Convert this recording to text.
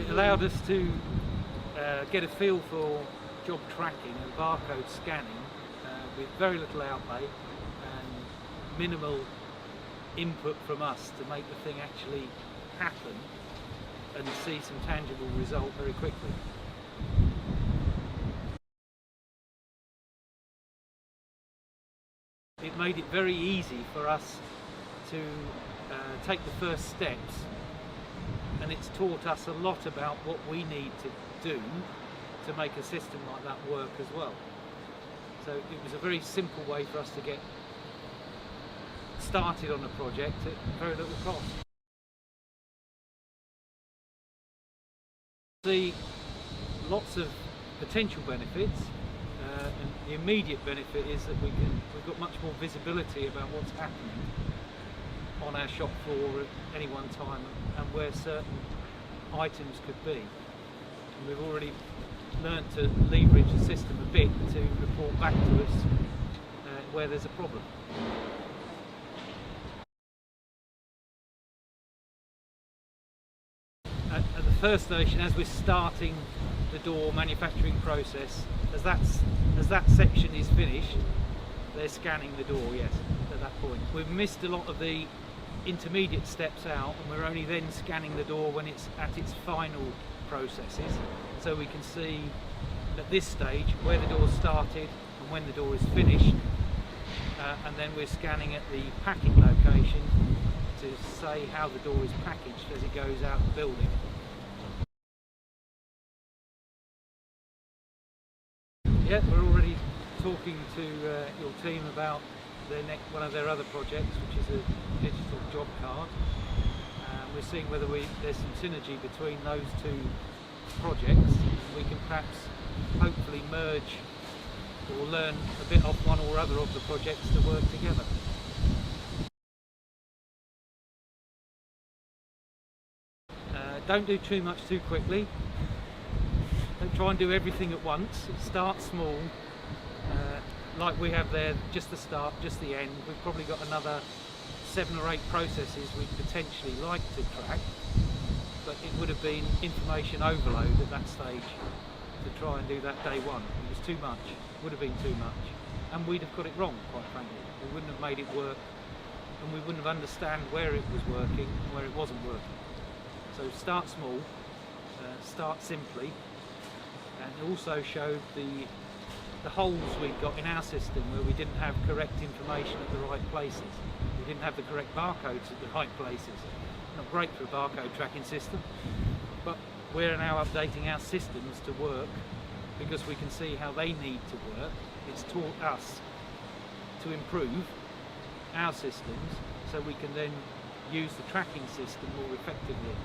allowed us to get a feel for job tracking and barcode scanning with very little outlay and minimal input from us to make the thing actually happen and see some tangible result very quickly. It made it very easy for us to take the first steps, and it's taught us a lot about what we need to do to make a system like that work as well. So it was a very simple way for us to get started on a project at very little cost. See lots of potential benefits, and the immediate benefit is that we've got much more visibility about what's happening on our shop floor at any one time and where certain items could be. And we've already learned to leverage the system a bit to report back to us where there's a problem. At the first station, as we're starting the door manufacturing process, as that section is finished, they're scanning the door, yes, at that point. We've missed a lot of the intermediate steps out, and we're only then scanning the door when it's at its final processes, so we can see at this stage where the door started and when the door is finished, and then we're scanning at the packing location to say how the door is packaged as it goes out the building. Yeah, we're already talking to your team about one of their other projects, which is a digital job card. We're seeing whether there's some synergy between those two projects. We can perhaps hopefully merge or learn a bit off one or other of the projects to work together. Don't do too much too quickly. Don't try and do everything at once. Start small. Like we have there, just the start, just the end. We've probably got another 7 or 8 processes we'd potentially like to track, but it would have been information overload at that stage to try and do that day one. It was too much, would have been too much, and we'd have got it wrong, quite frankly. We wouldn't have made it work, and we wouldn't have understood where it was working and where it wasn't working. So start small, start simply, and also showed the holes we'd got in our system where we didn't have correct information at the right places. We didn't have the correct barcodes at the right places. Not great for a barcode tracking system, but we're now updating our systems to work because we can see how they need to work. It's taught us to improve our systems so we can then use the tracking system more effectively.